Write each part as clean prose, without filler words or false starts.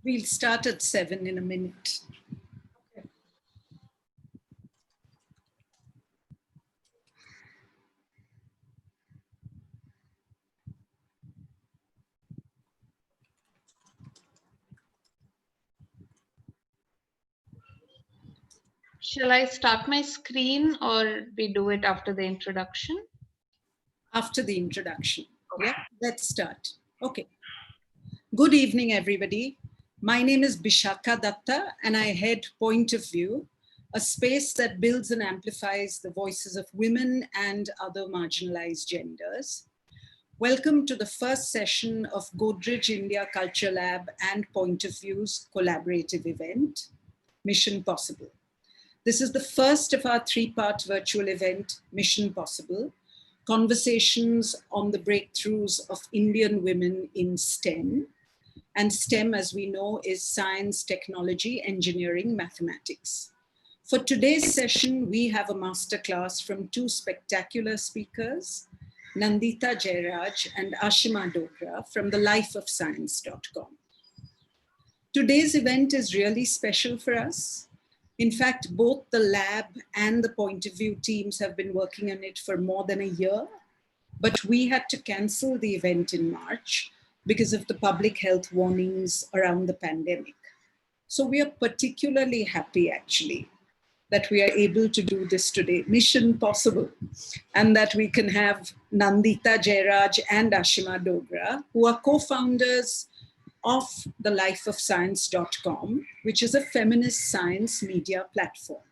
We'll start at 7 in a minute. Okay. Shall I start my screen or we do it after the introduction? After the introduction. Okay. Yeah, let's start. Okay. Good evening, everybody. My name is Bishakha Datta, and I head Point of View, a space that builds and amplifies the voices of women and other marginalized genders. Welcome to the first session of Godrej India Culture Lab and Point of View's collaborative event, Mission Possible. This is the first of our three-part virtual event, Mission Possible, conversations on the breakthroughs of Indian women in STEM. And STEM, as we know, is science, technology, engineering, mathematics. For today's session, we have a masterclass from two spectacular speakers, Nandita Jayaraj and Aashima Dogra from thelifeofscience.com. Today's event is really special for us. In fact, both the lab and the Point of View teams have been working on it for more than a year, but we had to cancel the event in March because of the public health warnings around the pandemic. So we are particularly happy, actually, that we are able to do this today, Mission Possible, and that we can have Nandita Jayaraj and Aashima Dogra, who are co-founders of thelifeofscience.com, which is a feminist science media platform.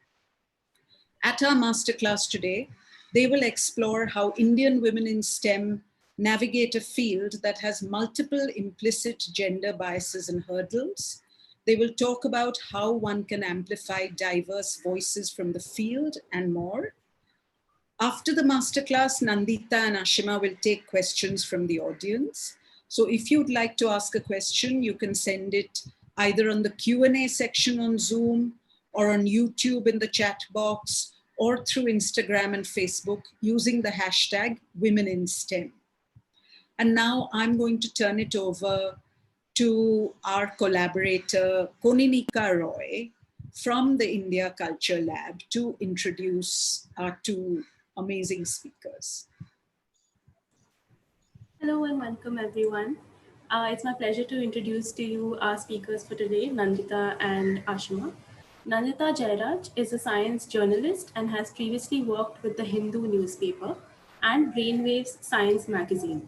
At our masterclass today, they will explore how Indian women in STEM navigate a field that has multiple implicit gender biases and hurdles. They will talk about how one can amplify diverse voices from the field and more. After the masterclass, Nandita and Aashima will take questions from the audience. So if you'd like to ask a question, you can send it either on the Q&A section on Zoom or on YouTube in the chat box or through Instagram and Facebook using the hashtag #WomenInSTEM. And now I'm going to turn it over to our collaborator, Koninika Roy from the India Culture Lab to introduce our two amazing speakers. Hello and welcome everyone. It's my pleasure to introduce to you our speakers for today, Nandita and Aashima. Nandita Jayaraj is a science journalist and has previously worked with the Hindu newspaper and Brainwaves Science magazine.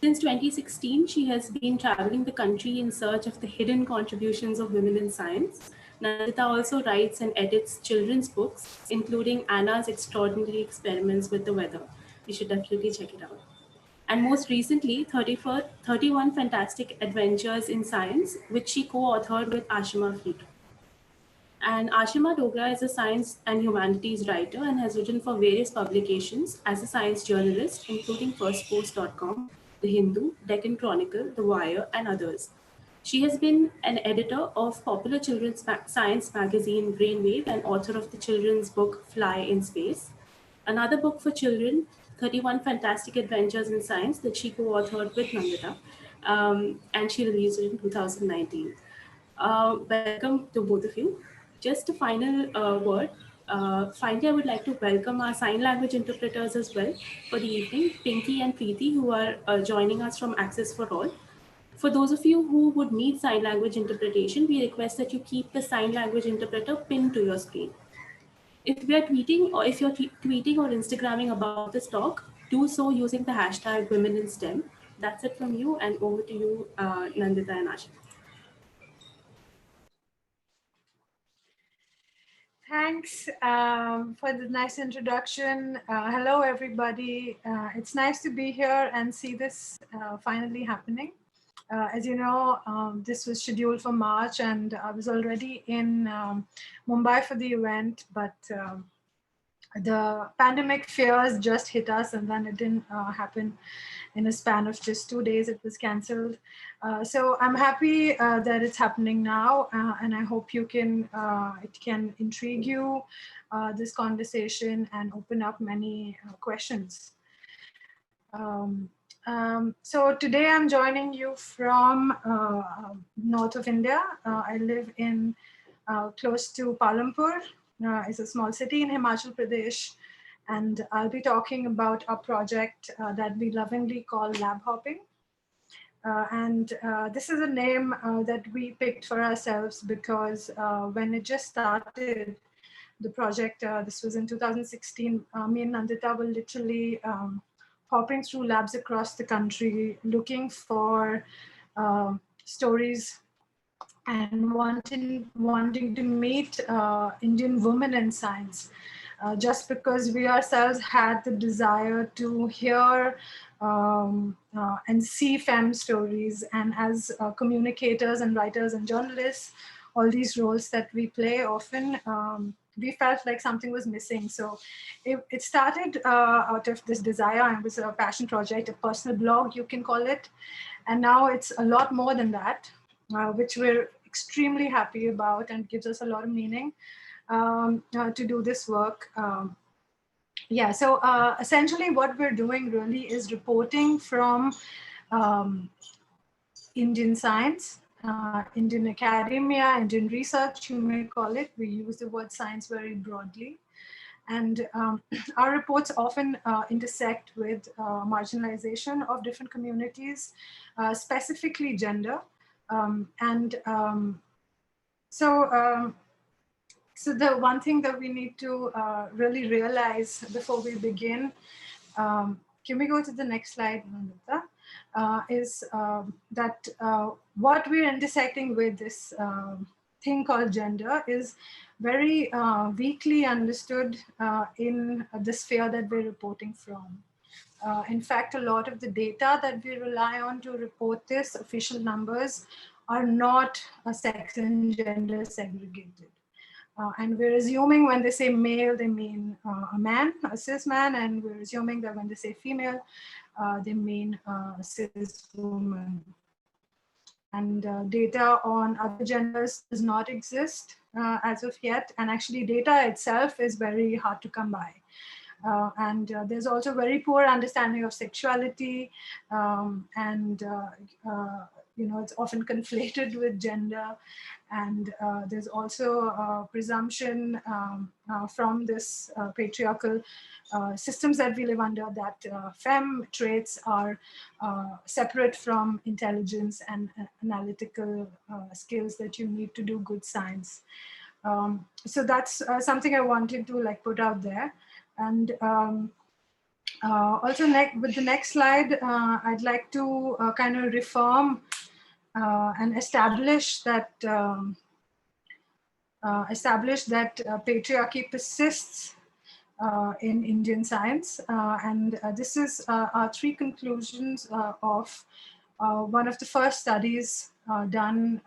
Since 2016, she has been traveling the country in search of the hidden contributions of women in science. Nandita also writes and edits children's books, including Anna's Extraordinary Experiments with the Weather. You should definitely check it out. And most recently, 31 Fantastic Adventures in Science, which she co-authored with Aashima Fleet. And Aashima Dogra is a science and humanities writer and has written for various publications as a science journalist, including firstpost.com, The Hindu, Deccan Chronicle, The Wire, and others. She has been an editor of popular children's science magazine Brainwave and author of the children's book Fly in Space. Another book for children, 31 Fantastic Adventures in Science, that she co-authored with Nandita, and she released it in 2019. Welcome to both of you. Just a final word. Finally, I would like to welcome our sign language interpreters as well for the evening, Pinky and Preeti, who are joining us from Access for All. For those of you who would need sign language interpretation, we request that you keep the sign language interpreter pinned to your screen. If we are tweeting or if you're tweeting or Instagramming about this talk, do so using the hashtag #WomenInSTEM. That's it from you, and over to you, Nandita and Aashima. Thanks for the nice introduction. Hello, everybody. It's nice to be here and see this finally happening. As you know, this was scheduled for March and I was already in Mumbai for the event, but the pandemic fears just hit us and then it didn't happen in a span of just 2 days. It was cancelled. So I'm happy that it's happening now and I hope you can, it can intrigue you, this conversation, and open up many questions. So today I'm joining you from north of India. I live in close to Palampur. It's a small city in Himachal Pradesh. And I'll be talking about a project that we lovingly call lab hopping. This is a name that we picked for ourselves because when it just started, the project, this was in 2016, me and Nandita were literally hopping through labs across the country, looking for stories and wanting to meet Indian women in science. Just because we ourselves had the desire to hear and see femme stories, and as communicators and writers and journalists, all these roles that we play often, we felt like something was missing. So it started out of this desire, and it was a passion project, a personal blog, you can call it. And now it's a lot more than that, which we're extremely happy about and gives us a lot of meaning to do this work. So essentially what we're doing really is reporting from Indian science, Indian academia, Indian research, you may call it. We use the word science very broadly. And our reports often intersect with marginalization of different communities, specifically gender. So the one thing that we need to really realize before we begin, can we go to the next slide, Nandita? Is that what we're intersecting with this thing called gender is very weakly understood in the sphere that we're reporting from. In fact, a lot of the data that we rely on to report this, official numbers, are not sex and gender segregated. And we're assuming when they say male, they mean a man, a cis man, and we're assuming that when they say female, they mean a cis woman. And data on other genders does not exist as of yet. And actually data itself is very hard to come by. There's also very poor understanding of sexuality, it's often conflated with gender. And there's also a presumption from this patriarchal systems that we live under that femme traits are separate from intelligence and analytical skills that you need to do good science. So that's something I wanted to put out there. And also with the next slide, I'd like to kind of reform and establish that patriarchy persists in Indian science. This is our three conclusions of one of the first studies done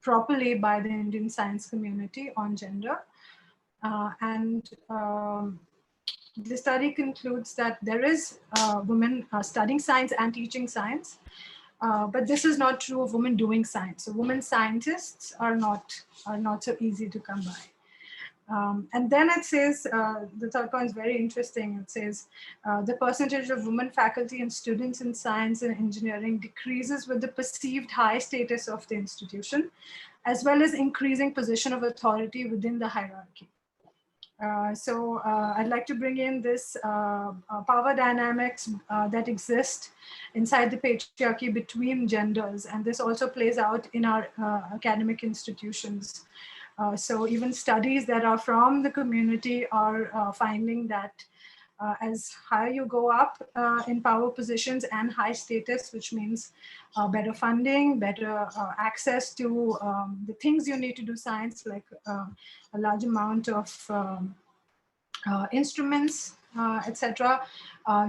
properly by the Indian science community on gender. The study concludes that there is women studying science and teaching science, but this is not true of women doing science. So women scientists are not so easy to come by. And then it says, the third point is very interesting. It says the percentage of women faculty and students in science and engineering decreases with the perceived high status of the institution, as well as increasing position of authority within the hierarchy. So I'd like to bring in this power dynamics that exist inside the patriarchy between genders. And this also plays out in our academic institutions. So even studies that are from the community are finding that as higher you go up in power positions and high status, which means better funding, better access to the things you need to do science, like a large amount of instruments, etc.,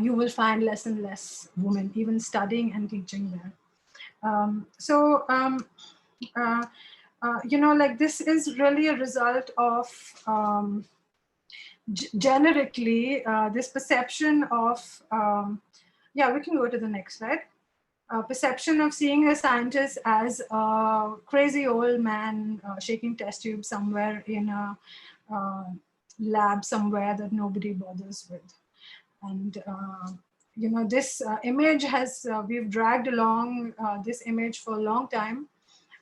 you will find less and less women even studying and teaching there. This is really a result of generically this perception of, we can go to the next slide. Perception of seeing a scientist as a crazy old man shaking test tubes somewhere in a lab somewhere that nobody bothers with. And this image has, we've dragged along this image for a long time.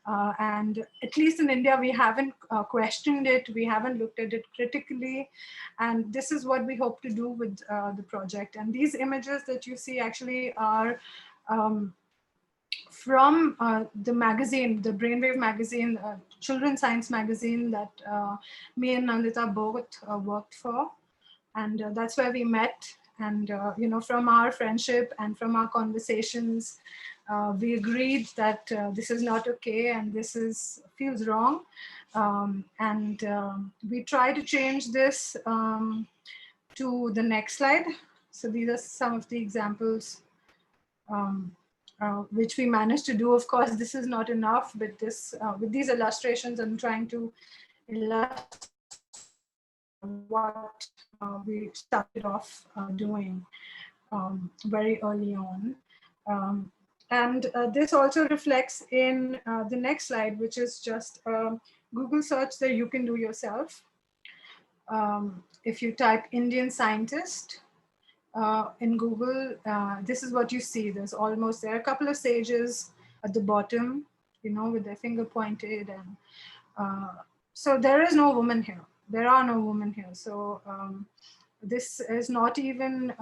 And at least in India, we haven't questioned it. We haven't looked at it critically. And this is what we hope to do with the project. And these images that you see actually are from the magazine, the Brainwave magazine, children's science magazine that me and Nandita both worked for. And that's where we met. And from our friendship and from our conversations, we agreed that this is not okay and this feels wrong. We try to change this to the next slide. So these are some of the examples which we managed to do. Of course, this is not enough, but with these illustrations, I'm trying to illustrate what we started off doing very early on. This also reflects in the next slide, which is just a Google search that you can do yourself. If you type Indian scientist in Google, this is what you see. There are a couple of sages at the bottom, with their finger pointed. And so there is no woman here. There are no women here. So this is not even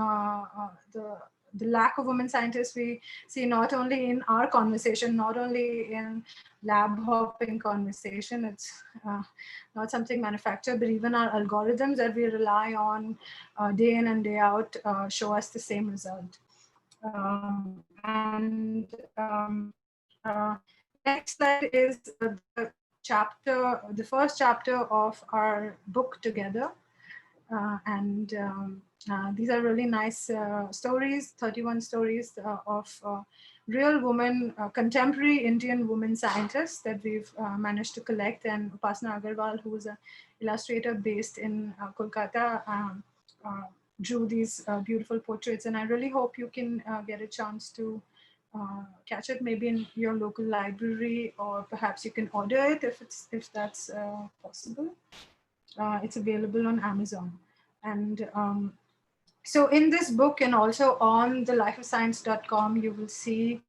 the lack of women scientists we see not only in our conversation, not only in lab hopping conversation. It's not something manufactured, but even our algorithms that we rely on day in and day out show us the same result. Next slide is the first chapter of our book together. These are really nice stories, 31 stories of real women, contemporary Indian women scientists that we've managed to collect. And Upasana Agarwal, who is an illustrator based in Kolkata, drew these beautiful portraits. And I really hope you can get a chance to catch it, maybe in your local library, or perhaps you can order it if that's possible. It's available on Amazon. And so in this book, and also on the lifeofscience.com, you will see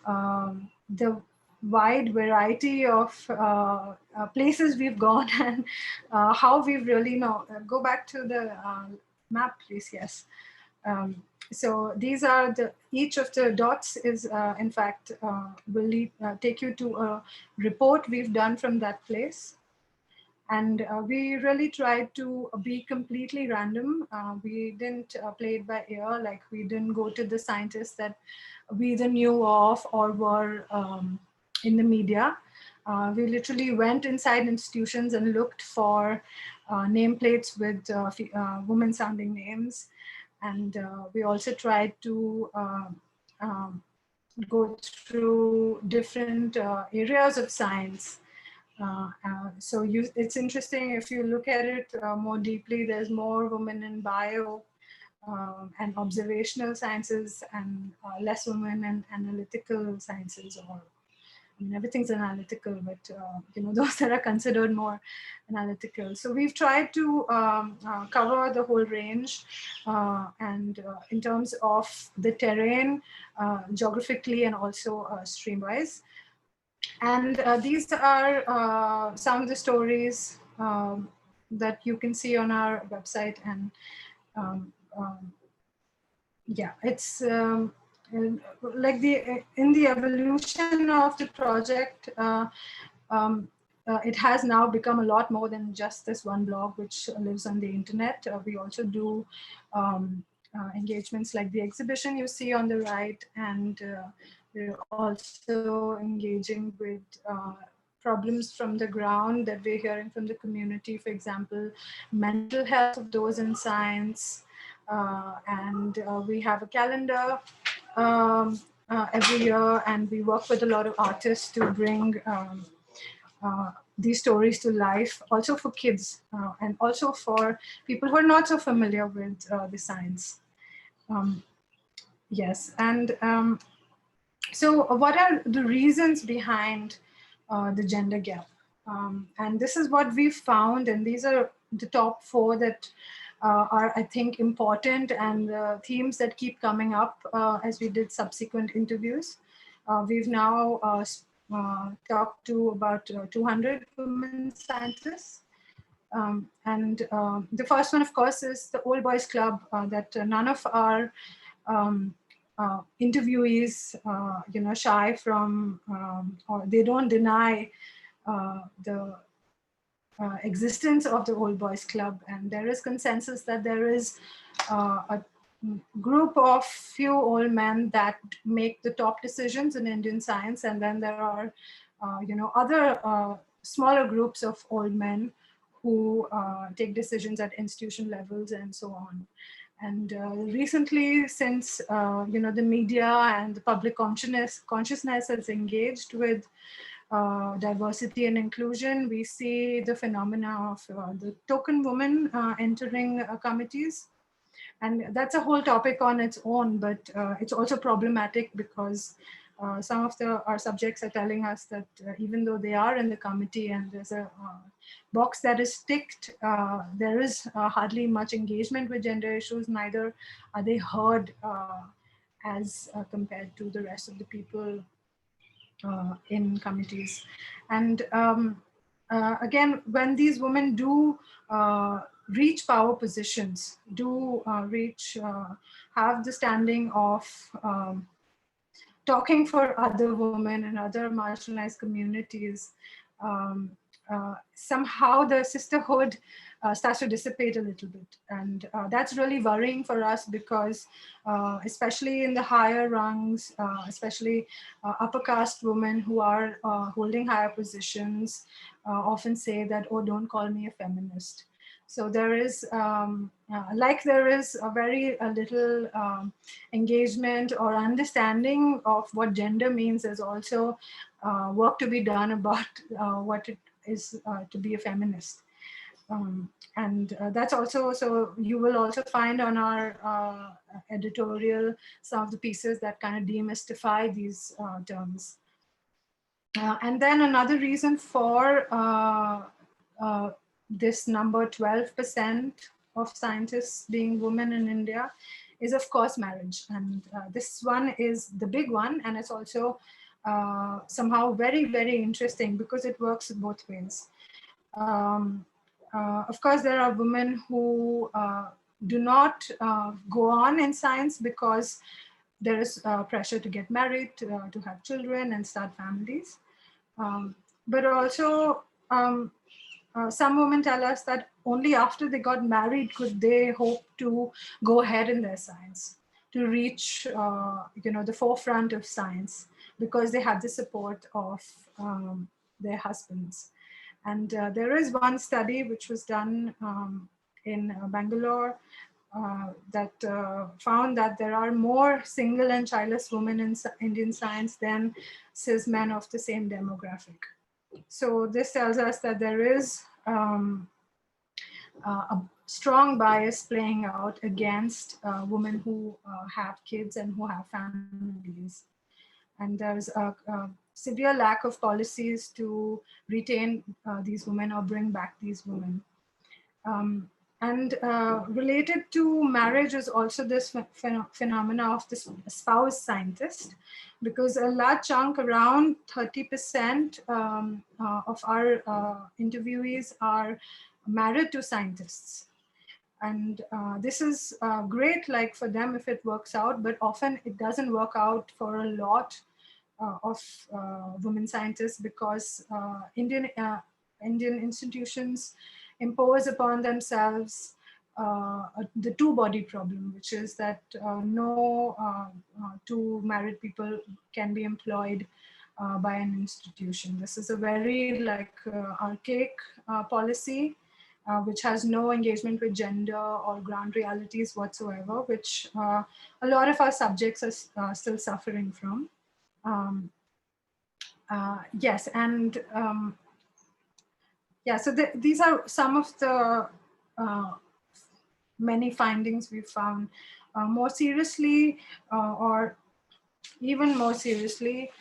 the wide variety of places we've gone and how we've really go back to the map, please. Yes. So these are each of the dots is in fact will take you to a report we've done from that place. And we really tried to be completely random. We didn't play it by ear, like we didn't go to the scientists that we either knew of or were in the media. We literally went inside institutions and looked for nameplates with woman-sounding names. And we also tried to go through different areas of science. It's interesting if you look at it more deeply. There's more women in bio and observational sciences, and less women in analytical sciences. Or I mean, everything's analytical, but those that are considered more analytical. So we've tried to cover the whole range, and in terms of the terrain, geographically and also streamwise. And these are some of the stories that you can see on our website. And yeah, it's like in the evolution of the project, it has now become a lot more than just this one blog which lives on the internet. We also do engagements like the exhibition you see on the right, and we're also engaging with problems from the ground that we're hearing from the community. For example, mental health of those in science. We have a calendar every year, and we work with a lot of artists to bring these stories to life, also for kids and also for people who are not so familiar with the science. Yes, and so what are the reasons behind the gender gap? And this is what we've found, and these are the top 4 that are, I think, important, and themes that keep coming up as we did subsequent interviews. We've now talked to about 200 women scientists. The first one, of course, is the Old Boys Club that none of our interviewees, shy from, or they don't deny the existence of the Old Boys Club. And there is consensus that there is a group of few old men that make the top decisions in Indian science. And then there are, other smaller groups of old men who take decisions at institution levels and so on. And recently, since the media and the public consciousness has engaged with diversity and inclusion, we see the phenomena of the token woman entering committees. And that's a whole topic on its own, but it's also problematic because some of our subjects are telling us that even though they are in the committee and there's a box that is ticked, there is hardly much engagement with gender issues, neither are they heard as compared to the rest of the people in committees. And again, when these women do reach power positions, have the standing of talking for other women and other marginalized communities, somehow the sisterhood starts to dissipate a little bit. And that's really worrying for us because especially in the higher rungs, especially upper caste women who are holding higher positions often say that, oh, don't call me a feminist. So there is, there is a very little engagement or understanding of what gender means. There's also work to be done about what it is to be a feminist. That's also, so you will also find on our editorial some of the pieces that kind of demystify these terms. And then another reason for this number 12% of scientists being women in India is of course marriage. And this one is the big one, and it's also somehow very, very interesting because it works both ways. Of course, there are women who do not go on in science because there is pressure to get married, to have children and start families. But also, some women tell us that only after they got married could they hope to go ahead in their science, to reach the forefront of science, because they have the support of their husbands. And there is one study which was done in Bangalore that found that there are more single and childless women in Indian science than cis men of the same demographic. So this tells us that there is a strong bias playing out against women who have kids and who have families. And there's a severe lack of policies to retain these women or bring back these women. And related to marriage is also this phenomena of the spouse scientist, because a large chunk, around 30% of our interviewees are married to scientists. And this is great, like for them if it works out, but often it doesn't work out for a lot of women scientists because Indian institutions impose upon themselves the two-body problem, which is that no two married people can be employed by an institution. This is a very archaic policy, which has no engagement with gender or ground realities whatsoever, which a lot of our subjects are still suffering from. Yes, and yeah, so these are some of the many findings we found. More seriously, or even more seriously,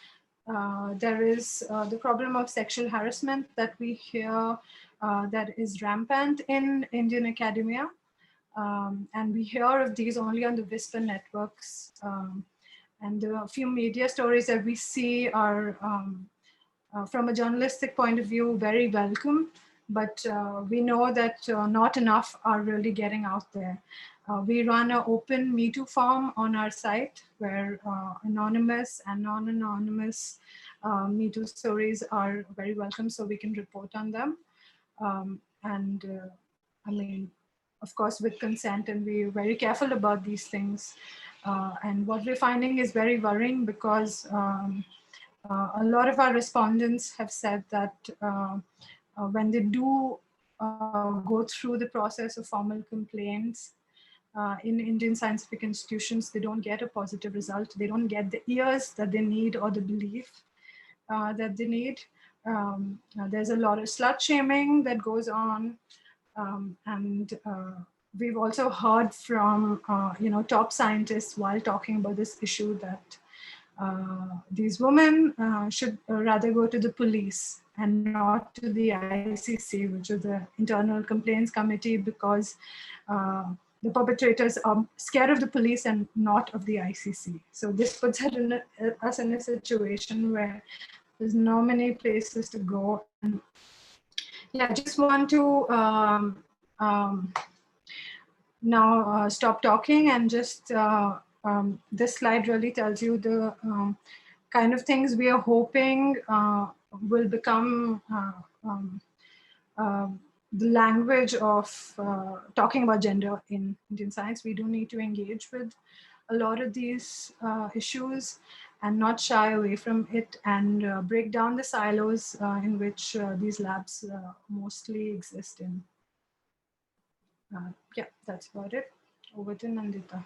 there is the problem of sexual harassment that we hear that is rampant in Indian academia. And we hear of these only on the whisper networks. And the few media stories that we see are, from a journalistic point of view, very welcome. But we know that not enough are really getting out there. We run an open Me Too form on our site where anonymous and non-anonymous Me Too stories are very welcome, so we can report on them. And I mean, of course, with consent, and we're very careful about these things. And what we're finding is very worrying because a lot of our respondents have said that when they do go through the process of formal complaints in Indian scientific institutions, they don't get a positive result. They don't get the ears that they need or the belief that they need. There's a lot of slut shaming that goes on. And we've also heard from top scientists while talking about this issue that these women should rather go to the police and not to the ICC, which is the Internal Complaints Committee, because the perpetrators are scared of the police and not of the ICC. So this puts us in a situation where there's not many places to go. And yeah, I just want to now stop talking and just this slide really tells you the kind of things we are hoping will become the language of talking about gender in Indian science. We do need to engage with a lot of these issues and not shy away from it, and break down the silos in which these labs mostly exist in. Yeah, that's about it. Over to Nandita.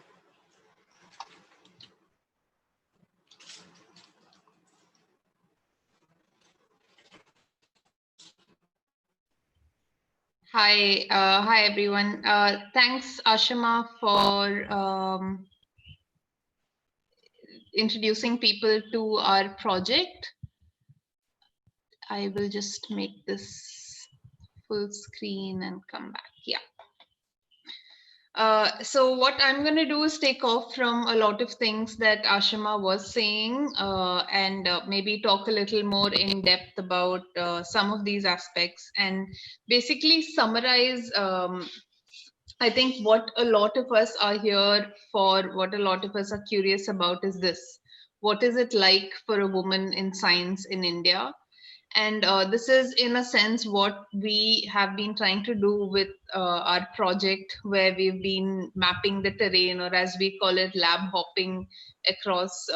Hi everyone. Thanks Aashima for introducing people to our project. I will just make this full screen and come back. Yeah. So what I'm going to do is take off from a lot of things that Aashima was saying and maybe talk a little more in depth about some of these aspects and basically summarize I think what a lot of us are here for, what a lot of us are curious about is this. What is it like for a woman in science in India? And this is in a sense what we have been trying to do with our project, where we've been mapping the terrain, or as we call it, lab hopping across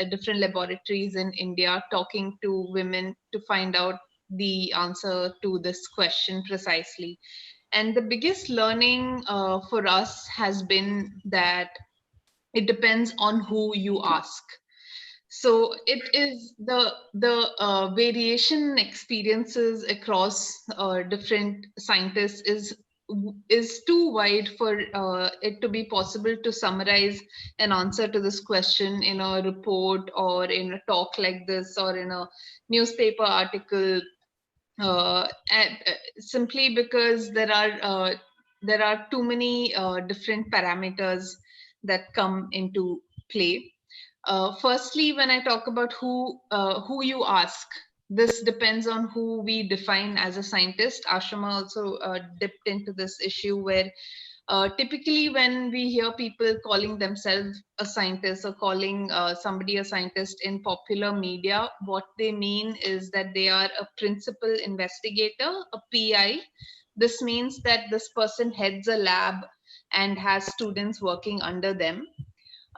different laboratories in India, talking to women to find out the answer to this question precisely. And the biggest learning for us has been that it depends on who you ask. So it is the variation in experiences across different scientists is too wide for it to be possible to summarize an answer to this question in a report or in a talk like this or in a newspaper article, simply because there are too many different parameters that come into play. Firstly, when I talk about who you ask, this depends on who we define as a scientist. Ashama also dipped into this issue where typically when we hear people calling themselves a scientist or calling somebody a scientist in popular media, what they mean is that they are a principal investigator, a PI. This means that this person heads a lab and has students working under them.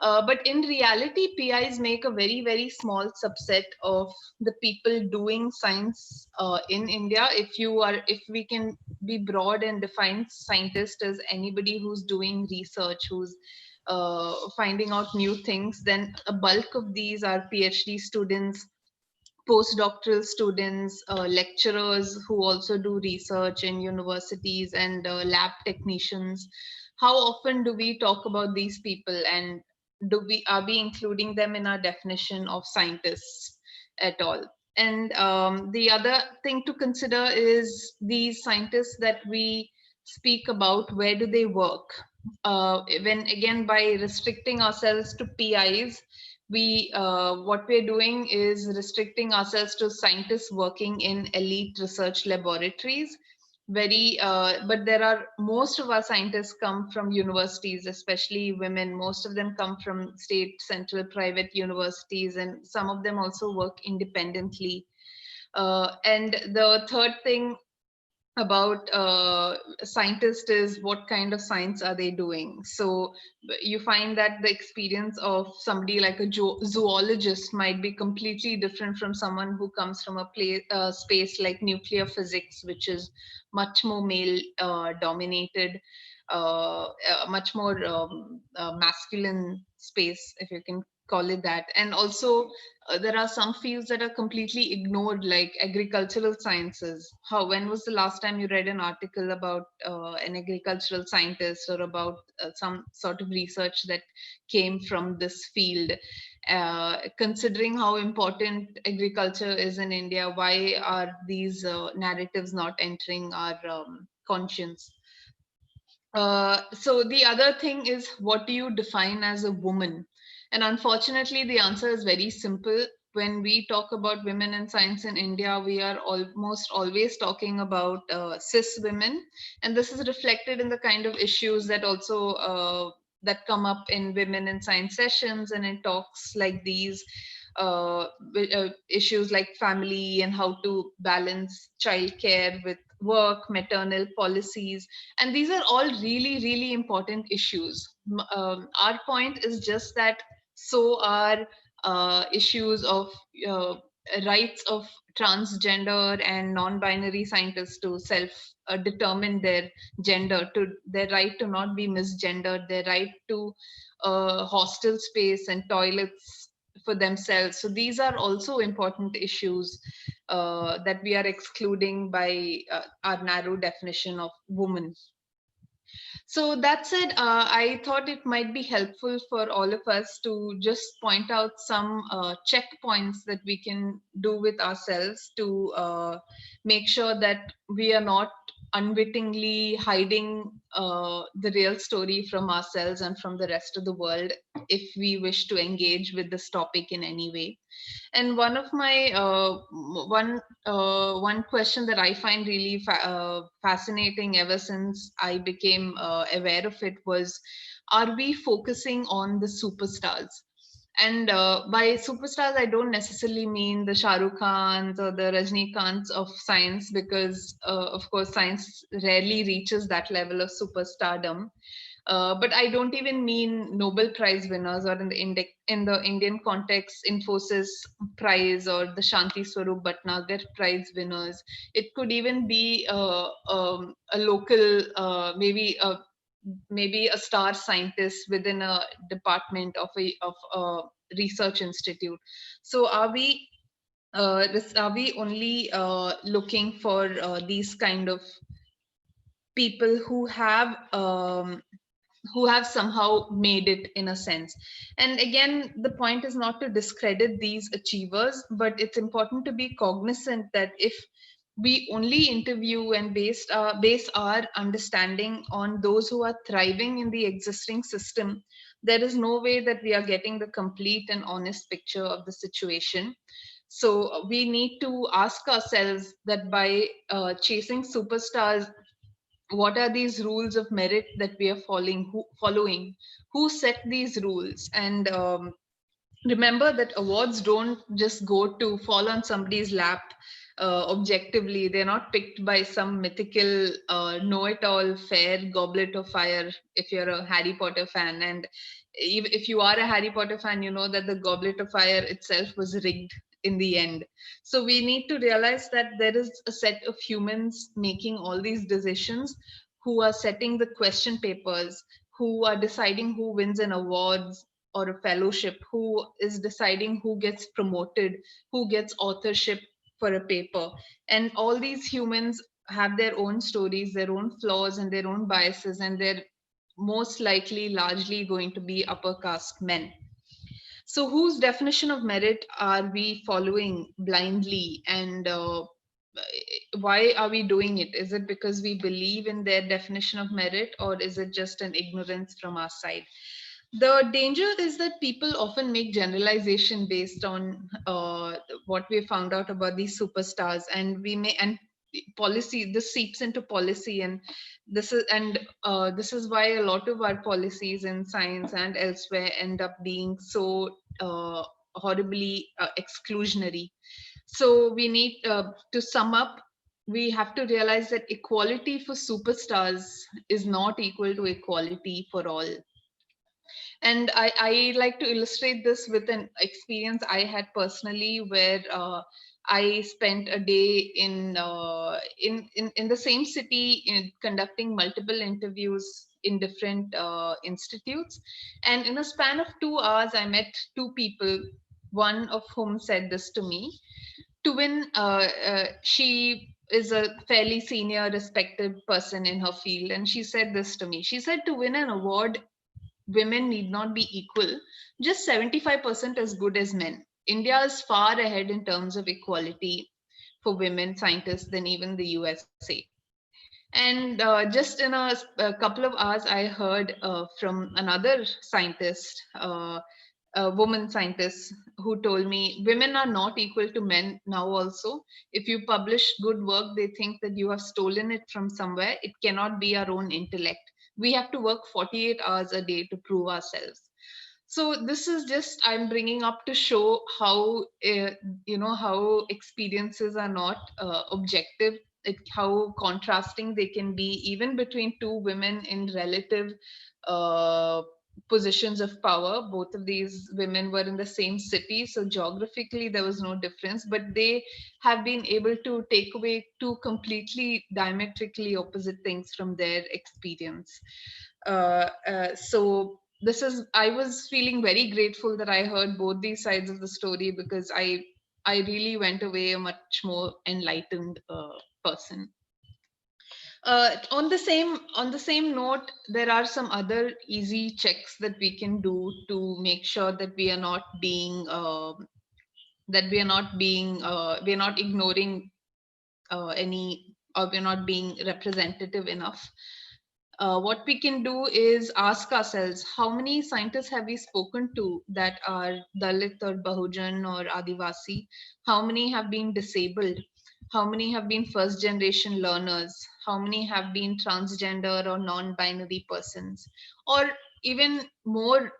But in reality, PIs make a very, very small subset of the people doing science in India. If we can be broad and define scientist as anybody who's doing research, who's finding out new things, then a bulk of these are PhD students, postdoctoral students, lecturers who also do research in universities, and lab technicians. How often do we talk about these people, and are we including them in our definition of scientists at all? And the other thing to consider is these scientists that we speak about where do they work. When again, by restricting ourselves to PIs, we what we're doing is restricting ourselves to scientists working in elite research laboratories. But there are, most of our scientists come from universities, especially women. Most of them come from state, central, private universities, and some of them also work independently. And the third thing about scientists is what kind of science are they doing. So you find that the experience of somebody like a zoologist might be completely different from someone who comes from a space like nuclear physics, which is much more male dominated, much more masculine space, if you can call it that. And also there are some fields that are completely ignored, like agricultural sciences. When was the last time you read an article about an agricultural scientist, or about some sort of research that came from this field? Considering how important agriculture is in India, why are these narratives not entering our conscience? So the other thing is, what do you define as a woman? And unfortunately, the answer is very simple. When we talk about women in science in India, we are almost always talking about cis women, and this is reflected in the kind of issues that also that come up in women in science sessions and in talks like these. Issues like family and how to balance childcare with work, maternal policies, and these are all really, really important issues. Our point is just that so are issues of rights of transgender and non-binary scientists to self determine their gender, to their right to not be misgendered, their right to hostel space and toilets for themselves. So these are also important issues that we are excluding by our narrow definition of woman. So that said, I thought it might be helpful for all of us to just point out some checkpoints that we can do with ourselves to make sure that we are not unwittingly hiding the real story from ourselves and from the rest of the world, if we wish to engage with this topic in any way. And one of my one question that I find really fascinating ever since I became aware of it was, are we focusing on the superstars? And by superstars, I don't necessarily mean the Shah Rukh Khans or the Rajnikants of science, because of course science rarely reaches that level of superstardom. But I don't even mean Nobel Prize winners, or in the Indian context, Infosys Prize or the Shanti Swarup Bhatnagar Prize winners. It could even be a local, maybe a star scientist within a department of a research institute. So are we only looking for these kind of people who have somehow made it, in a sense? And again, the point is not to discredit these achievers, but it's important to be cognizant that if we only interview and base our understanding on those who are thriving in the existing system, there is no way that we are getting the complete and honest picture of the situation. So we need to ask ourselves that by chasing superstars, what are these rules of merit that we are following? Who set these rules? And remember that awards don't just go to fall on somebody's lap objectively. They're not picked by some mythical know-it-all fair goblet of fire, if you're a Harry Potter fan. And if you are a Harry Potter fan, you know that the goblet of fire itself was rigged in the end. So we need to realize that there is a set of humans making all these decisions, who are setting the question papers, who are deciding who wins an awards or a fellowship, who is deciding who gets promoted, who gets authorship for a paper. And all these humans have their own stories, their own flaws, and their own biases, and they're most likely largely going to be upper caste men. So whose definition of merit are we following blindly? And why are we doing it? Is it because we believe in their definition of merit, or is it just an ignorance from our side? The danger is that people often make generalization based on what we found out about these superstars, and we may, and policy, this seeps into policy, and this is why a lot of our policies in science and elsewhere end up being so horribly exclusionary. So we need to sum up, we have to realize that equality for superstars is not equal to equality for all. And I like to illustrate this with an experience I had personally, where I spent a day in the same city in conducting multiple interviews in different institutes. And in a span of 2 hours, I met two people, one of whom said this to me. To win, she is a fairly senior, respected person in her field. And she said this to me. She said, to win an award, women need not be equal, just 75% as good as men. India is far ahead in terms of equality for women scientists than even the USA. And just in a couple of hours, I heard from another scientist, a woman scientist, who told me women are not equal to men now also. If you publish good work, they think that you have stolen it from somewhere. It cannot be our own intellect. We have to work 48 hours a day to prove ourselves. So this is just, I'm bringing up to show how how experiences are not objective, how contrasting they can be, even between two women in relative uh, positions of power. Both of these women were in the same city, so geographically there was no difference, but they have been able to take away two completely diametrically opposite things from their experience. So this is, I was feeling very grateful that I heard both these sides of the story, because I really went away a much more enlightened person. On the same note, there are some other easy checks that we can do to make sure that we are not being we're not ignoring any, or we're not being representative enough. What we can do is ask ourselves, how many scientists have we spoken to that are Dalit or Bahujan or Adivasi? How many have been disabled? How many have been first generation learners? How many have been transgender or non-binary persons? Or even more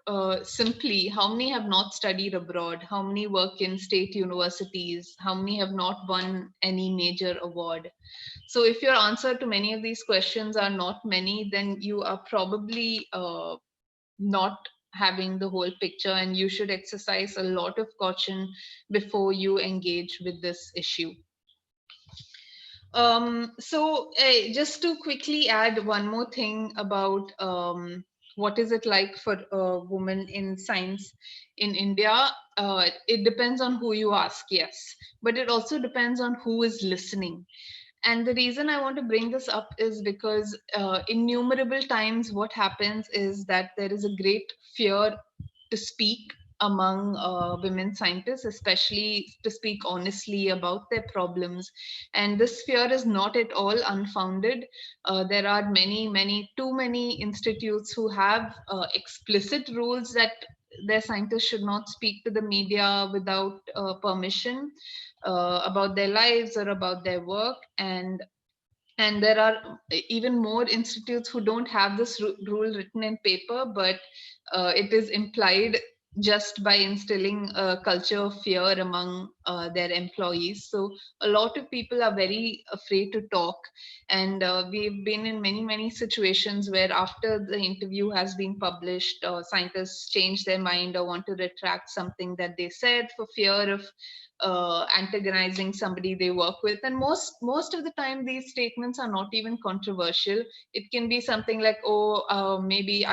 simply, how many have not studied abroad? How many work in state universities? How many have not won any major award? So if your answer to many of these questions are not many, then you are probably not having the whole picture, and you should exercise a lot of caution before you engage with this issue. Just to quickly add one more thing about what is it like for a woman in science in India. It depends on who you ask, yes, but it also depends on who is listening. And the reason I want to bring this up is because innumerable times what happens is that there is a great fear to speak among women scientists, especially to speak honestly about their problems. And this fear is not at all unfounded. There are too many institutes who have explicit rules that their scientists should not speak to the media without permission about their lives or about their work. And there are even more institutes who don't have this rule written in paper, but it is implied just by instilling a culture of fear among their employees. So a lot of people are very afraid to talk. And we've been in many situations where after the interview has been published, scientists change their mind or want to retract something that they said for fear of antagonizing somebody they work with. And most of the time these statements are not even controversial. It can be something like, oh, maybe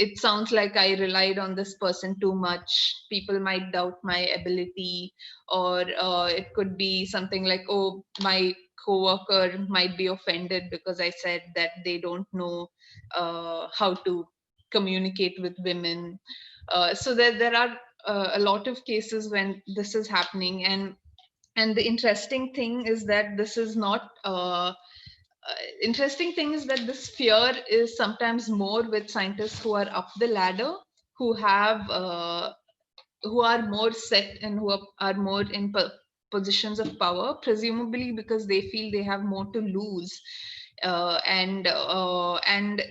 it sounds like I relied on this person too much, people might doubt my ability. Or it could be something like, oh, my coworker might be offended because I said that they don't know how to communicate with women. So there are a lot of cases when this is happening. And the interesting thing is that this is not interesting thing is that this fear is sometimes more with scientists who are up the ladder, who have who are more set and who are more in positions of power, presumably because they feel they have more to lose, and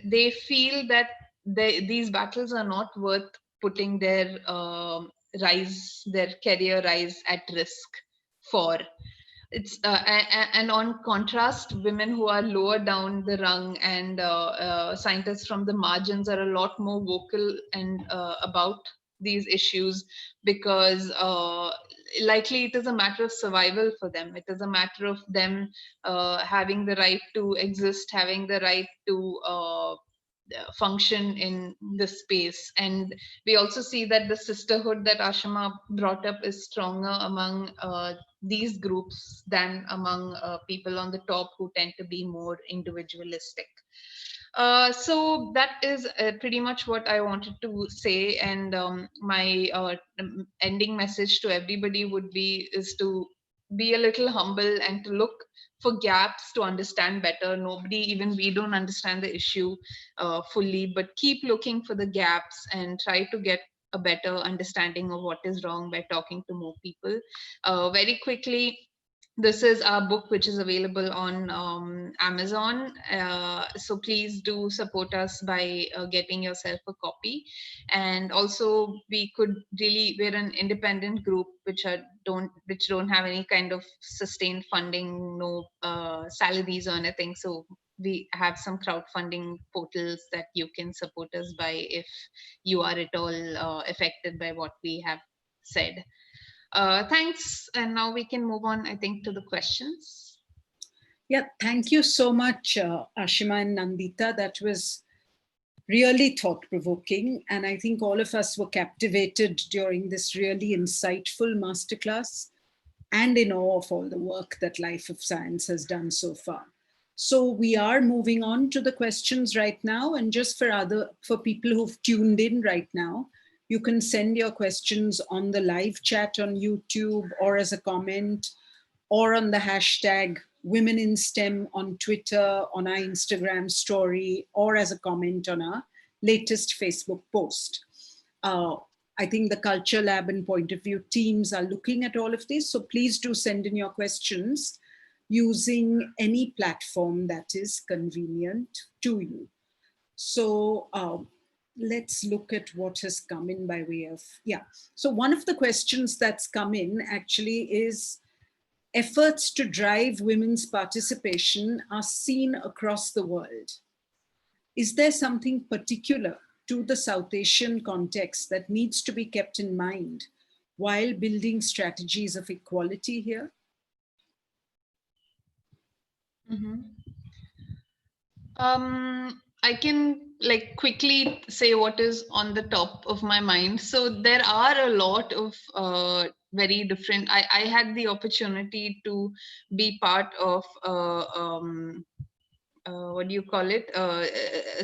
they feel that these battles are not worth putting their their career rise at risk for. It's and on contrast, women who are lower down the rung and scientists from the margins are a lot more vocal and about these issues, because likely it is a matter of survival for them. It is a matter of them having the right to exist, having the right to function in this space. And we also see that the sisterhood that Aashima brought up is stronger among these groups than among people on the top who tend to be more individualistic. So that is pretty much what I wanted to say. And my ending message to everybody would be is to be a little humble and to look for gaps to understand better. Nobody, even we, don't understand the issue fully, but keep looking for the gaps and try to get a better understanding of what is wrong by talking to more people. Very quickly, this is our book, which is available on Amazon. So please do support us by getting yourself a copy. And also, we could really, we're an independent group which don't have any kind of sustained funding, no salaries or anything. So we have some crowdfunding portals that you can support us by if you are at all affected by what we have said. Thanks. And now we can move on, I think, to the questions. Yeah, thank you so much, Aashima and Nandita. That was really thought-provoking. And I think all of us were captivated during this really insightful masterclass and in awe of all the work that Life of Science has done so far. So we are moving on to the questions right now. And just for people who've tuned in right now, you can send your questions on the live chat on YouTube or as a comment or on the hashtag Women in STEM on Twitter, on our Instagram story, or as a comment on our latest Facebook post. I think the Culture Lab and Point of View teams are looking at all of this. So please do send in your questions using any platform that is convenient to you. So let's look at what has come in by way of, yeah. So one of the questions that's come in actually is, efforts to drive women's participation are seen across the world. Is there something particular to the South Asian context that needs to be kept in mind while building strategies of equality here? Mm-hmm. I can quickly say what is on the top of my mind. So there are a lot of very different. I had the opportunity to be part of what do you call it?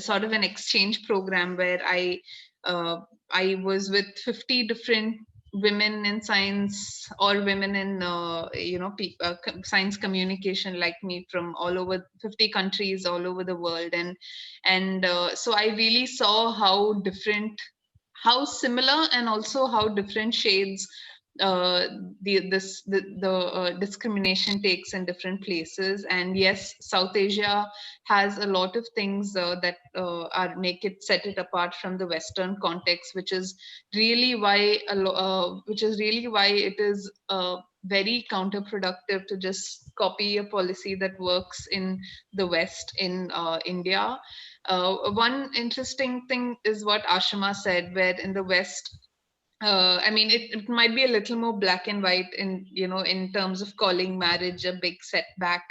Sort of an exchange program where I was with 50 different women in science or women in science communication like me from all over 50 countries all over the world, and so I really saw how different, how similar, and also how different shades the discrimination takes in different places. And yes, South Asia has a lot of things that are set it apart from the Western context, which is really why it is very counterproductive to just copy a policy that works in the West, in India. One interesting thing is what Aashima said, where in the West, I mean, it might be a little more black and white in terms of calling marriage a big setback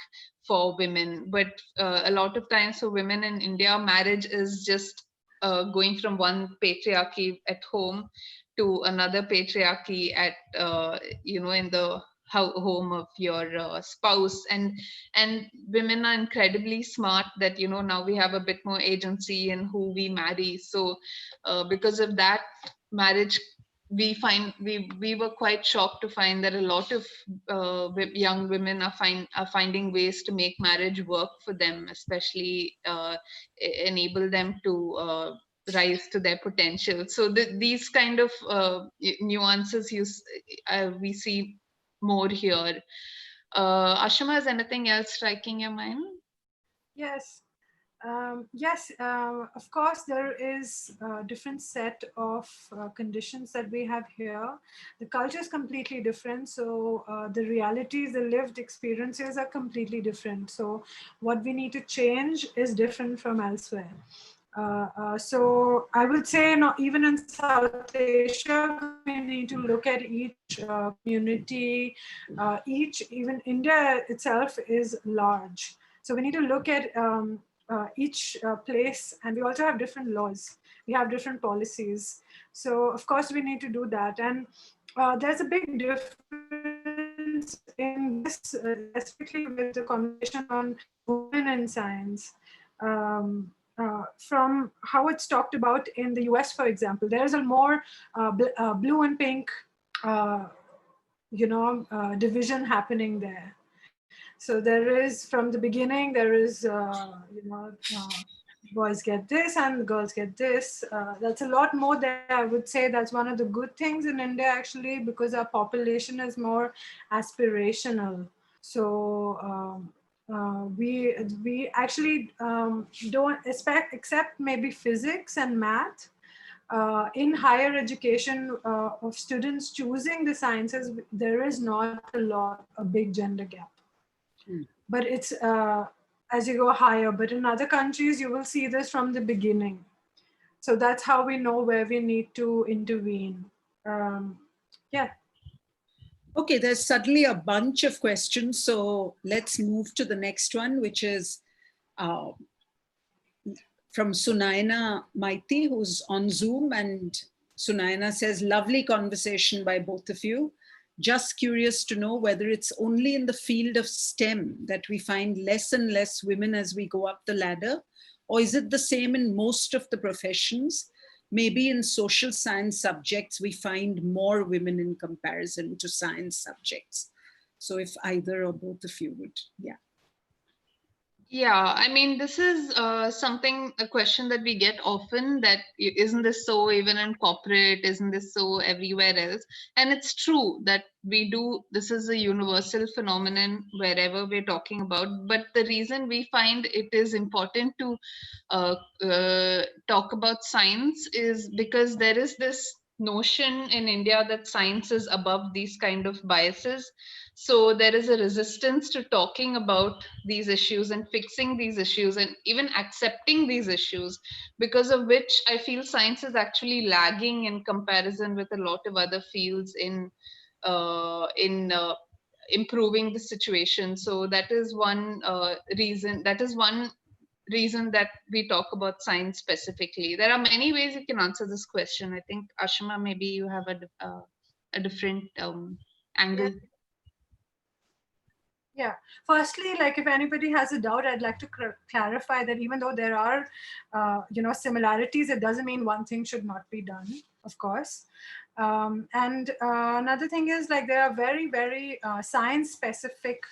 for women. But a lot of times for women in India, marriage is just going from one patriarchy at home to another patriarchy at, in the home of your spouse. And women are incredibly smart that, now we have a bit more agency in who we marry. So because of that, marriage we were quite shocked to find that a lot of young women are finding ways to make marriage work for them, especially enable them to rise to their potential. So these kind of nuances we see more here. Aashima, is anything else striking your mind? Yes. Yes, of course, there is a different set of conditions that we have here. The culture is completely different. So the realities, the lived experiences are completely different. So what we need to change is different from elsewhere. So I would say, no, even in South Asia, we need to look at each community. Even India itself is large. So we need to look at each place, and we also have different laws. We have different policies. So of course we need to do that. And there's a big difference in this, especially with the conversation on women in science. From how it's talked about in the US, for example, there's a more blue and pink, division happening there. So there is, from the beginning, there is, boys get this and girls get this. That's a lot more there. I would say that's one of the good things in India, actually, because our population is more aspirational. So we actually don't expect, except maybe physics and math. In higher education of students choosing the sciences, there is not a big gender gap. But it's as you go higher. But in other countries, you will see this from the beginning. So that's how we know where we need to intervene. Yeah. Okay, there's suddenly a bunch of questions. So let's move to the next one, which is from Sunaina Maiti, who's on Zoom. And Sunaina says, lovely conversation by both of you. Just curious to know whether it's only in the field of STEM that we find less and less women as we go up the ladder, or is it the same in most of the professions? Maybe in social science subjects, we find more women in comparison to science subjects. So if either or both of you would, yeah. Yeah, I mean, this is a question that we get often, that isn't this so even in corporate? Isn't this so everywhere else? And it's true that this is a universal phenomenon wherever we're talking about. But the reason we find it is important to talk about science is because there is this notion in India that science is above these kind of biases. So there is a resistance to talking about these issues and fixing these issues and even accepting these issues, because of which I feel science is actually lagging in comparison with a lot of other fields in improving the situation. So that is one reason. That is one reason that we talk about science specifically. There are many ways you can answer this question. I think, Aashima, maybe you have a different angle. Yeah. Firstly, like, if anybody has a doubt, I'd like to clarify that even though there are, similarities, it doesn't mean one thing should not be done, of course. And another thing is, like, there are very, very science-specific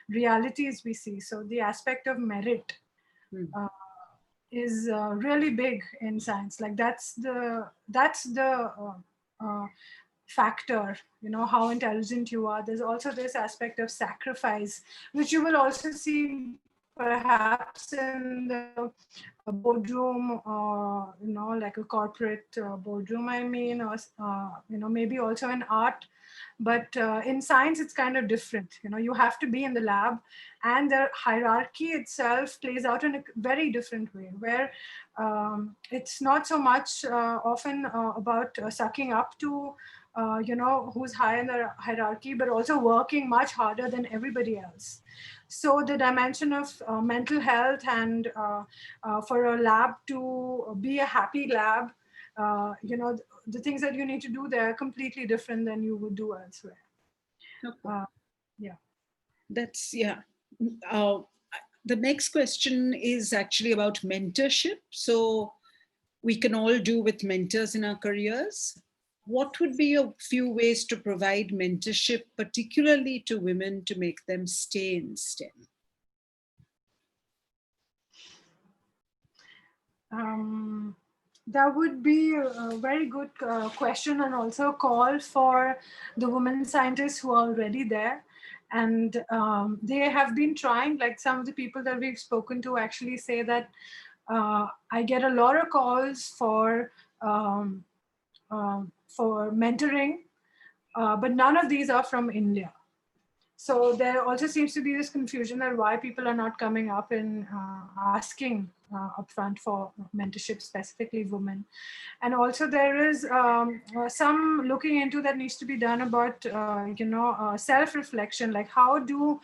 realities we see. So the aspect of merit is really big in science. Like, that's the factor, how intelligent you are. There's also this aspect of sacrifice, which you will also see perhaps in the boardroom, or like a corporate boardroom, I mean, or maybe also in art. But in science, it's kind of different. You have to be in the lab, and the hierarchy itself plays out in a very different way, where it's not so much often about sucking up to who's high in the hierarchy, but also working much harder than everybody else. So the dimension of mental health, and for a lab to be a happy lab, the things that you need to do there are completely different than you would do elsewhere. Okay. Yeah. That's, yeah. The next question is actually about mentorship. So we can all do with mentors in our careers. what would be a few ways to provide mentorship, particularly to women, to make them stay in STEM? That would be a very good question, and also a call for the women scientists who are already there. And they have been trying, like some of the people that we've spoken to actually say that I get a lot of calls for mentoring, but none of these are from India. So there also seems to be this confusion that why people are not coming up and asking upfront for mentorship, specifically women. And also there is some looking into that needs to be done about, self-reflection, like how do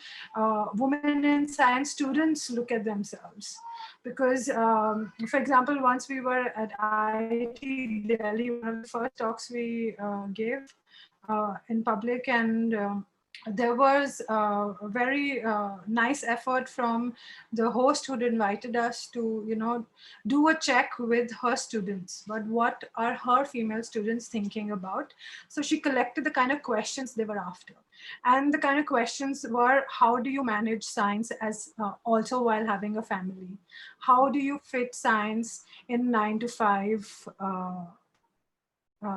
women in science students look at themselves? Because, for example, once we were at IIT Delhi, one of the first talks we gave in public, and there was a very nice effort from the host who'd invited us to, do a check with her students. But what are her female students thinking about? So she collected the kind of questions they were after. And the kind of questions were, how do you manage science as also while having a family? How do you fit science in 9 to 5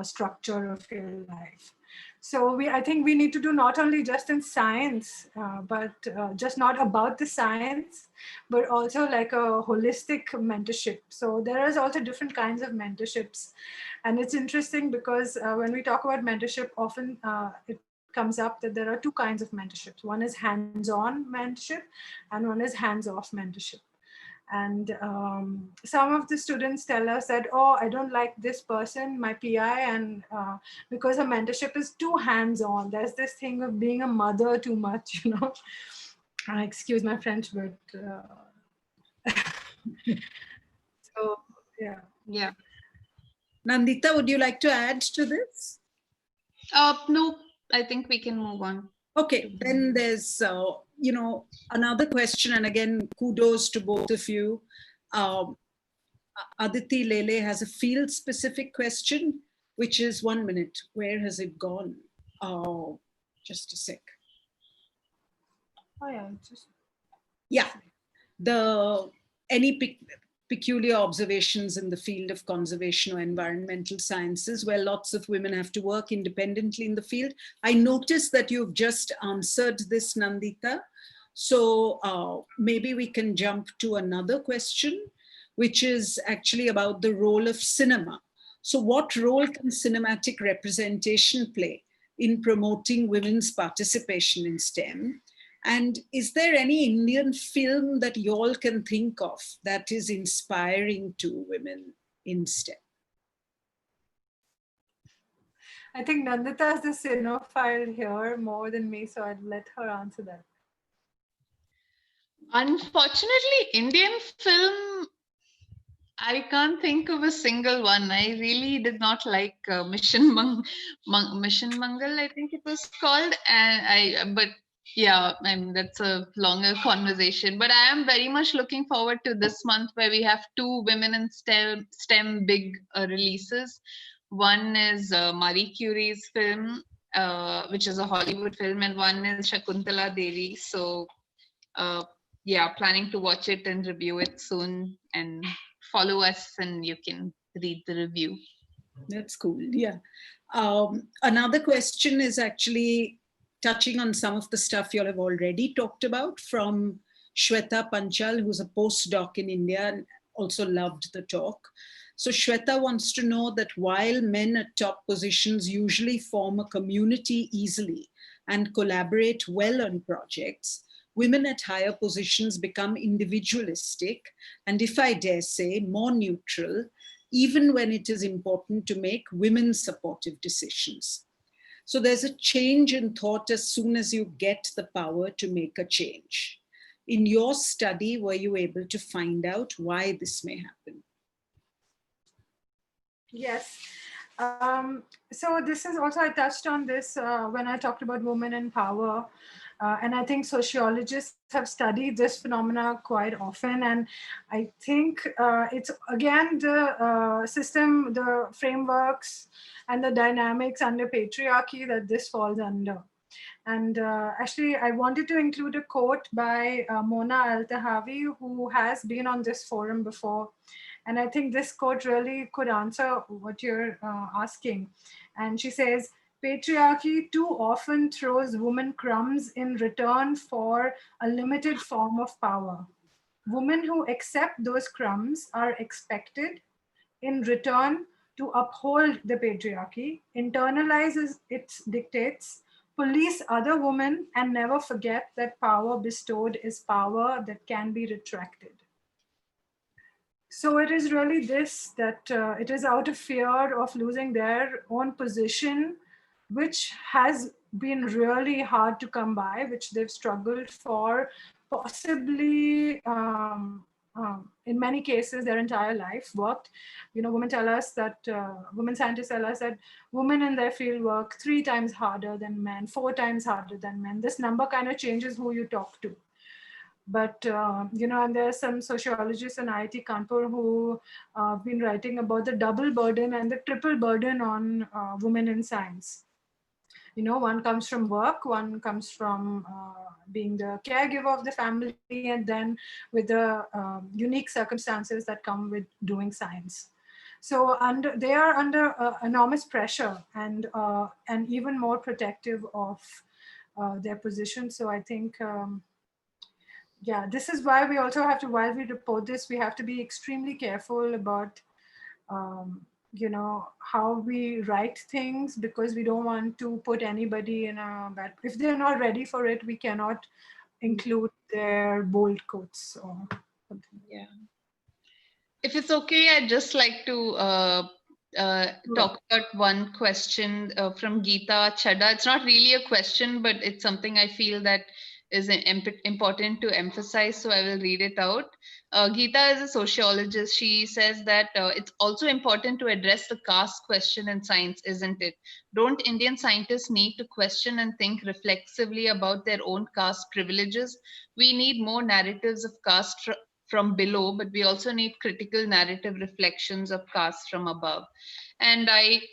structure of your life? So I think we need to do not only just in science, but just not about the science, but also like a holistic mentorship. So there is also different kinds of mentorships. And it's interesting because when we talk about mentorship, often it comes up that there are two kinds of mentorships. One is hands-on mentorship and one is hands-off mentorship. And some of the students tell us that, oh, I don't like this person, my PI, and because her mentorship is too hands-on. There's this thing of being a mother too much, excuse my French, but so yeah. Yeah. Nandita, would you like to add to this? No, I think we can move on. Okay, then there's, another question, and again, kudos to both of you. Aditi Lele has a field-specific question, which is 1 minute. Where has it gone? Oh, just a sec. Oh yeah, Any peculiar observations in the field of conservation or environmental sciences where lots of women have to work independently in the field? I noticed that you've just answered this, Nandita. So maybe we can jump to another question, which is actually about the role of cinema. So what role can cinematic representation play in promoting women's participation in STEM? And is there any Indian film that you all can think of that is inspiring to women in STEM? I think Nandita is the cinephile here more than me, so I'd let her answer that. Unfortunately, Indian film, I can't think of a single one. I really did not like Mission Mangal, I think it was called, but yeah, I mean that's a longer conversation. But I am very much looking forward to this month where we have two women in STEM big releases. One is Marie Curie's film, which is a Hollywood film, and one is Shakuntala Devi. So yeah, planning to watch it and review it soon, and follow us and you can read the review. That's cool. Yeah. Another question is actually touching on some of the stuff you all have already talked about from Shweta Panchal, who's a postdoc in India and also loved the talk. So Shweta wants to know that while men at top positions usually form a community easily and collaborate well on projects, women at higher positions become individualistic and, if I dare say, more neutral, even when it is important to make women supportive decisions. So there's a change in thought as soon as you get the power to make a change. In your study, were you able to find out why this may happen? Yes. So this is also, I touched on this when I talked about women in power. And I think sociologists have studied this phenomena quite often. And I think it's again the system, the frameworks and the dynamics under patriarchy that this falls under. And actually, I wanted to include a quote by Mona Al-Tahawi, who has been on this forum before. And I think this quote really could answer what you're asking. And she says, patriarchy too often throws women crumbs in return for a limited form of power. Women who accept those crumbs are expected in return to uphold the patriarchy, internalizes its dictates, police other women, and never forget that power bestowed is power that can be retracted. So it is really this, that it is out of fear of losing their own position, which has been really hard to come by, which they've struggled for possibly in many cases their entire life worked. You know, women tell us that, women scientists tell us that women in their field work 3 times harder than men, 4 times harder than men. This number kind of changes who you talk to. But, you know, and there are some sociologists in IIT Kanpur who have been writing about the double burden and the triple burden on women in science. You know, one comes from work, one comes from being the caregiver of the family, and then with the unique circumstances that come with doing science. So they are under enormous pressure and even more protective of their position. So I think, yeah, this is why we also have to, while we report this, we have to be extremely careful about, you know, how we write things, because we don't want to put anybody in a bad, if they're not ready for it, we cannot include their bold quotes or something. Yeah. If it's okay, I'd just like to talk about one question from Geeta Chadha. It's not really a question, but it's something I feel that is important to emphasize, so I will read it out. Geeta is a sociologist. She says that it's also important to address the caste question in science, isn't it? Don't Indian scientists need to question and think reflexively about their own caste privileges? We need more narratives of caste from below, but we also need critical narrative reflections of caste from above. And I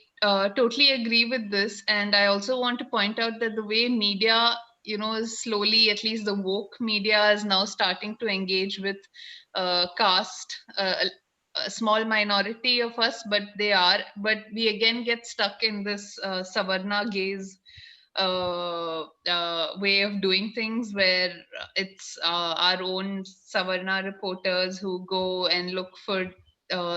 totally agree with this. And I also want to point out that the way media, you know, is slowly, at least the woke media, is now starting to engage with caste. A small minority of us, but we again get stuck in this Savarna gaze way of doing things, where it's our own Savarna reporters who go and look for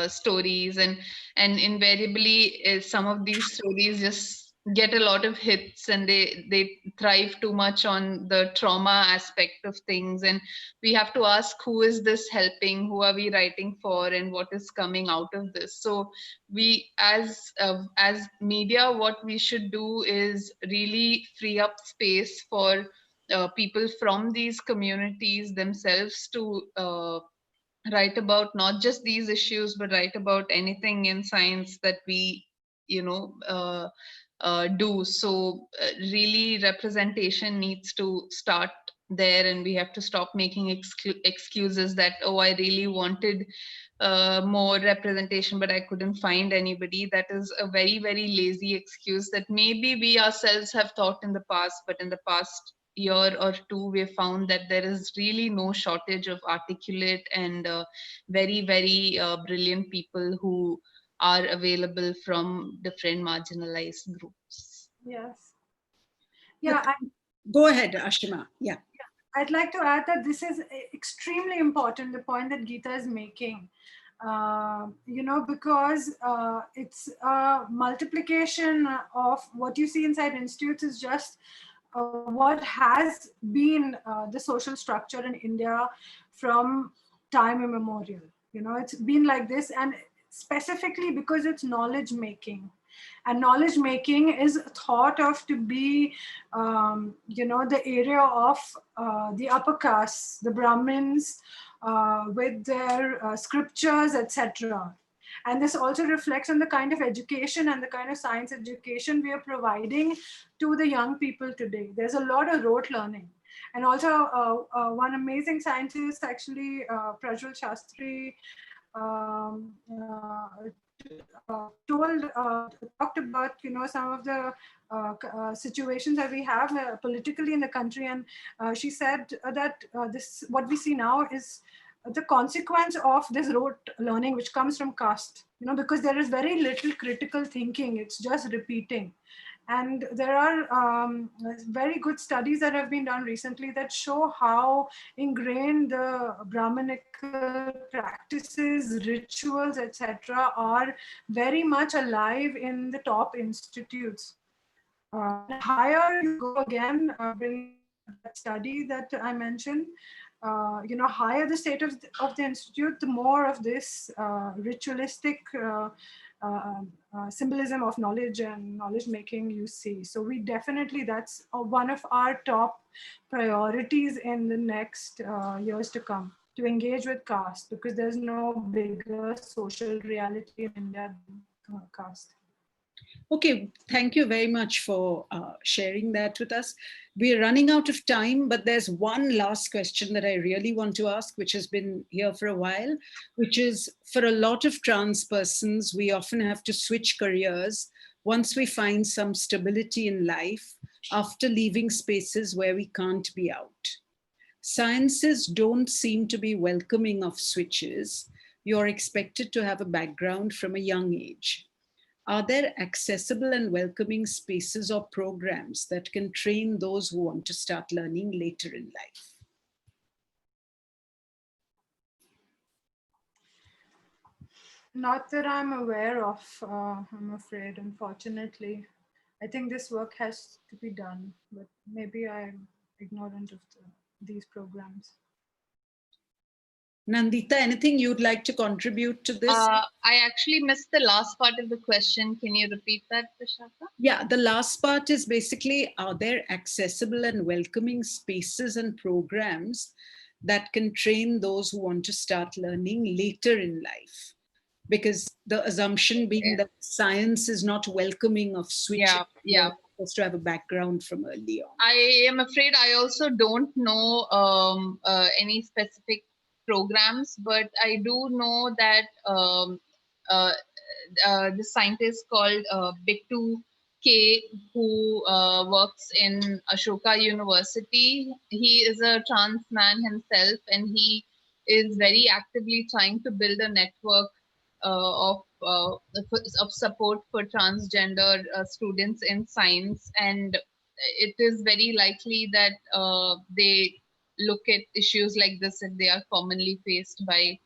stories, and invariably some of these stories just get a lot of hits, and they thrive too much on the trauma aspect of things. And we have to ask, who is this helping, who are we writing for, and what is coming out of this? So we, as media, what we should do is really free up space for people from these communities themselves to write about not just these issues, but write about anything in science that we, you know, do. So really, representation needs to start there, and we have to stop making excuses that, oh, I really wanted more representation, but I couldn't find anybody. That is a very, very lazy excuse that maybe we ourselves have thought in the past, but in the past year or two, we have found that there is really no shortage of articulate and very, very brilliant people who are available from different marginalized groups. Yes. Yeah. Go ahead, Aashima. Yeah. I'd like to add that this is extremely important, the point that Geeta is making. You know, because it's a multiplication of what you see inside institutes is just what has been the social structure in India from time immemorial. You know, it's been like this, and specifically because it's knowledge making. And knowledge making is thought of to be, you know, the area of the upper castes, the Brahmins, with their scriptures, etc. And this also reflects on the kind of education and the kind of science education we are providing to the young people today. There's a lot of rote learning. And also one amazing scientist, actually, Prajwal Shastri, um, talked about, some of the situations that we have politically in the country, and she said that this what we see now is the consequence of this rote learning which comes from caste, because there is very little critical thinking. It's just repeating. And there are very good studies that have been done recently that show how ingrained the Brahminical practices, rituals, etc., are very much alive in the top institutes. And higher you go, again, bringing that study that I mentioned, higher the state of the institute, the more of this ritualistic symbolism of knowledge and knowledge making you see. So we definitely, that's one of our top priorities in the next years to come, to engage with caste, because there's no bigger social reality in India than caste. Okay, thank you very much for sharing that with us. We're running out of time, but there's one last question that I really want to ask, which has been here for a while, which is, for a lot of trans persons, we often have to switch careers once we find some stability in life after leaving spaces where we can't be out. Sciences don't seem to be welcoming of switches. You're expected to have a background from a young age. Are there accessible and welcoming spaces or programs that can train those who want to start learning later in life? Not that I'm aware of, I'm afraid, unfortunately. I think this work has to be done, but maybe I'm ignorant of these programs. Nandita, anything you'd like to contribute to this? I actually missed the last part of the question. Can you repeat that, Vishaka? Yeah, the last part is basically, are there accessible and welcoming spaces and programs that can train those who want to start learning later in life? Because the assumption being that science is not welcoming of switching. Yeah. Supposed to have a background from early on. I am afraid I also don't know any specific programs, but I do know that the scientist called Bittu K, who works in Ashoka University. He is a trans man himself, and he is very actively trying to build a network of support for transgender students in science, and it is very likely that they look at issues like this if they are commonly faced by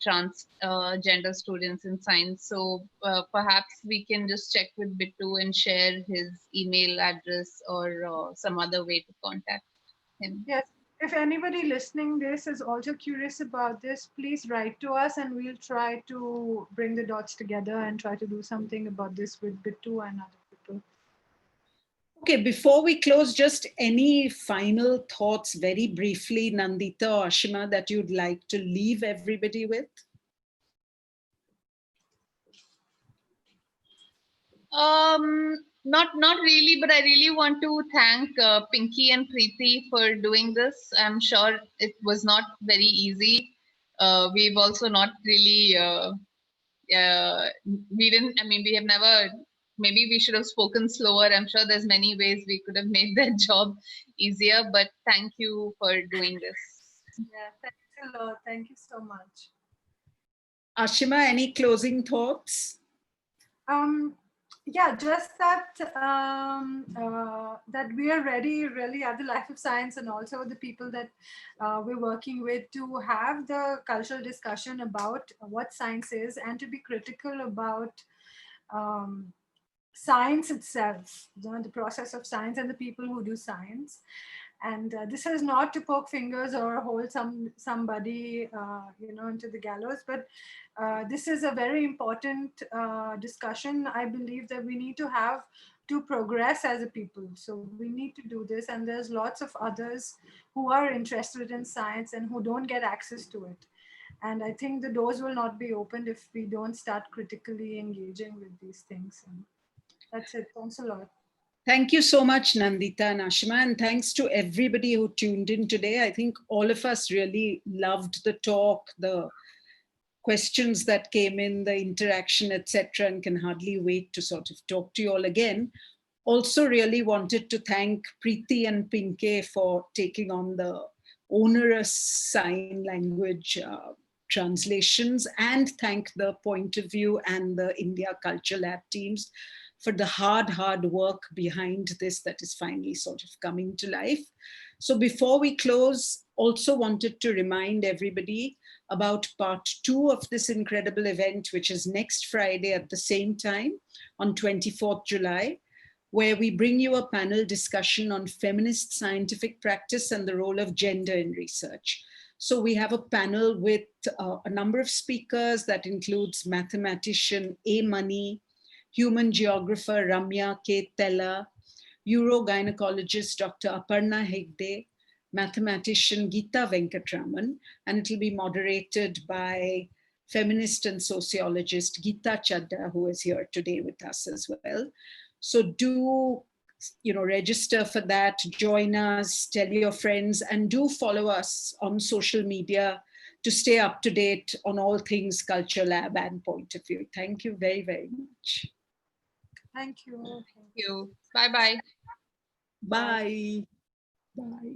transgender students in science. So perhaps we can just check with Bittu and share his email address or some other way to contact him. Yes. If anybody listening this is also curious about this, please write to us and we'll try to bring the dots together and try to do something about this with Bittu and other people. Okay, before we close, just any final thoughts very briefly, Nandita or Aashima, that you'd like to leave everybody with? Not really, but I really want to thank Pinky and Preeti for doing this. I'm sure it was not very easy. We've also not really we didn't, I mean, we have never, maybe we should have spoken slower. I'm sure there's many ways we could have made their job easier, but thank you for doing this. Yeah, thanks a lot. Thank you so much. Aashima, any closing thoughts? Yeah, just that that we are ready really at the Life of Science, and also the people that we're working with, to have the cultural discussion about what science is and to be critical about science itself, the process of science and the people who do science. And this is not to poke fingers or hold somebody into the gallows, but this is a very important discussion I believe that we need to have to progress as a people. So we need to do this, and there's lots of others who are interested in science and who don't get access to it. And I think the doors will not be opened if we don't start critically engaging with these things. And that's it. Thanks a lot. Thank you so much, Nandita and Aashima, and thanks to everybody who tuned in today. I think all of us really loved the talk, the questions that came in, the interaction, etc., and can hardly wait to sort of talk to you all again. Also really wanted to thank Preeti and Pinke for taking on the onerous sign language translations, and thank the Point of View and the India Culture Lab teams for the hard work behind this that is finally sort of coming to life. So before we close, also wanted to remind everybody about part 2 of this incredible event, which is next Friday at the same time on 24th July, where we bring you a panel discussion on feminist scientific practice and the role of gender in research. So we have a panel with a number of speakers that includes mathematician A. Mani, human geographer Ramya K. Tella, urogynecologist Dr. Aparna Hegde, mathematician Geeta Venkatraman, and it will be moderated by feminist and sociologist Geeta Chadda, who is here today with us as well. So do, register for that, join us, tell your friends, and do follow us on social media to stay up to date on all things Culture Lab and Point of View. Thank you very, very much. Thank you. Thank you. Bye-bye. Bye. Bye.